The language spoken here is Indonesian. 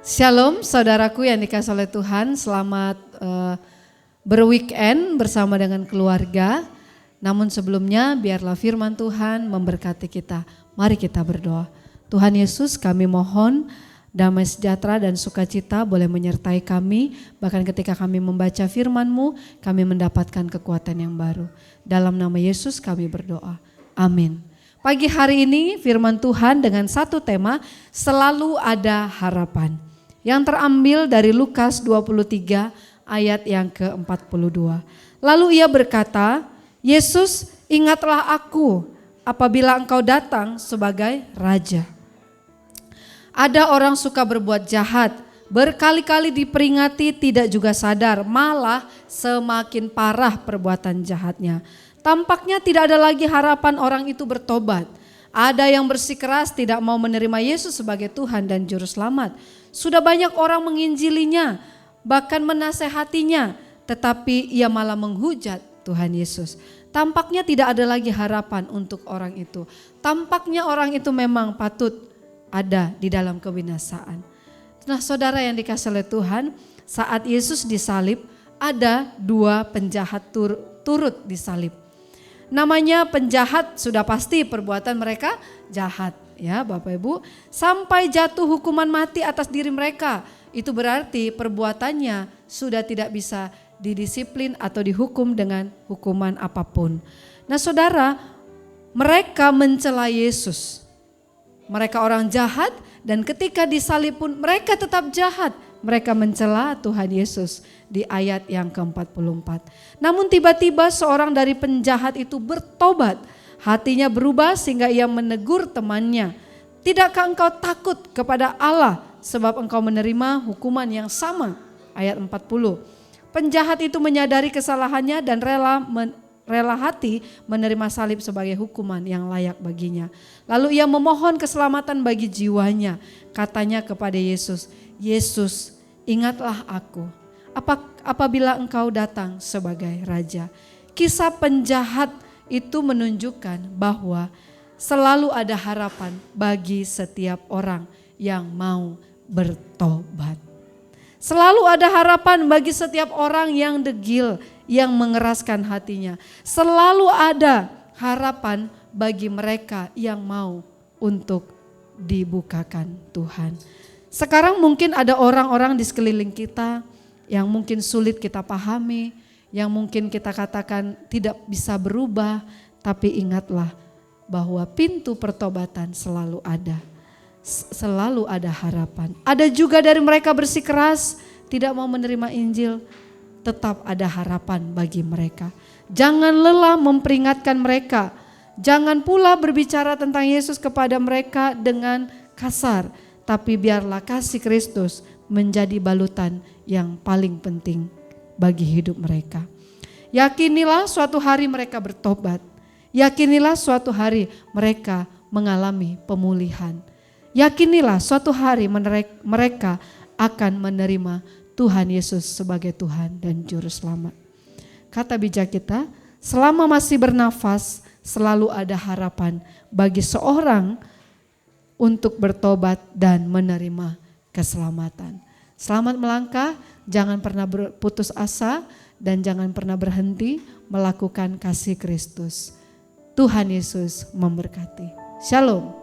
Shalom saudaraku yang dikasihi oleh Tuhan, selamat berweekend bersama dengan keluarga. Namun sebelumnya biarlah firman Tuhan memberkati kita. Mari kita berdoa. Tuhan Yesus, kami mohon damai sejahtera dan sukacita boleh menyertai kami. Bahkan ketika kami membaca firman-Mu, kami mendapatkan kekuatan yang baru. Dalam nama Yesus kami berdoa. Amin. Pagi hari ini firman Tuhan dengan satu tema, selalu ada harapan. Yang terambil dari Lukas 23 ayat yang ke-42. Lalu ia berkata, Yesus, ingatlah aku apabila engkau datang sebagai raja. Ada orang suka berbuat jahat, berkali-kali diperingati tidak juga sadar, malah semakin parah perbuatan jahatnya. Tampaknya tidak ada lagi harapan orang itu bertobat. Ada yang bersikeras tidak mau menerima Yesus sebagai Tuhan dan Juru Selamat. Sudah banyak orang menginjilinya, bahkan menasehatinya, tetapi ia malah menghujat Tuhan Yesus. Tampaknya tidak ada lagi harapan untuk orang itu. Tampaknya orang itu memang patut ada di dalam kebinasaan. Nah, saudara yang dikasihi oleh Tuhan, saat Yesus disalib, ada dua penjahat turut disalib. Namanya penjahat, sudah pasti perbuatan mereka jahat. Ya Bapak Ibu, sampai jatuh hukuman mati atas diri mereka. Itu berarti perbuatannya sudah tidak bisa didisiplin atau dihukum dengan hukuman apapun. Nah saudara, mereka mencela Yesus. Mereka orang jahat dan ketika disalib pun mereka tetap jahat. Mereka mencela Tuhan Yesus di ayat yang ke-44. Namun tiba-tiba seorang dari penjahat itu bertobat. Hatinya berubah sehingga ia menegur temannya. Tidakkah engkau takut kepada Allah sebab engkau menerima hukuman yang sama? Ayat 40. Penjahat itu menyadari kesalahannya dan rela hati menerima salib sebagai hukuman yang layak baginya. Lalu ia memohon keselamatan bagi jiwanya. Katanya kepada Yesus, Yesus, ingatlah aku apabila engkau datang sebagai raja. Kisah penjahat itu menunjukkan bahwa selalu ada harapan bagi setiap orang yang mau bertobat. Selalu ada harapan bagi setiap orang yang degil, yang mengeraskan hatinya. Selalu ada harapan bagi mereka yang mau untuk dibukakan Tuhan. Sekarang mungkin ada orang-orang di sekeliling kita yang mungkin sulit kita pahami, yang mungkin kita katakan tidak bisa berubah, tapi ingatlah bahwa pintu pertobatan selalu ada. Selalu ada harapan. Ada juga dari mereka bersikeras, tidak mau menerima Injil, tetap ada harapan bagi mereka. Jangan lelah memperingatkan mereka. Jangan pula berbicara tentang Yesus kepada mereka dengan kasar, tapi biarlah kasih Kristus menjadi balutan yang paling penting bagi hidup mereka. Yakinilah suatu hari mereka bertobat. Yakinilah suatu hari mereka mengalami pemulihan. Yakinilah suatu hari mereka akan menerima Tuhan Yesus sebagai Tuhan dan Juru Selamat. Kata bijak kita, selama masih bernafas selalu ada harapan bagi seorang untuk bertobat dan menerima keselamatan. Selamat melangkah, jangan pernah berputus asa dan jangan pernah berhenti melakukan kasih Kristus. Tuhan Yesus memberkati. Shalom.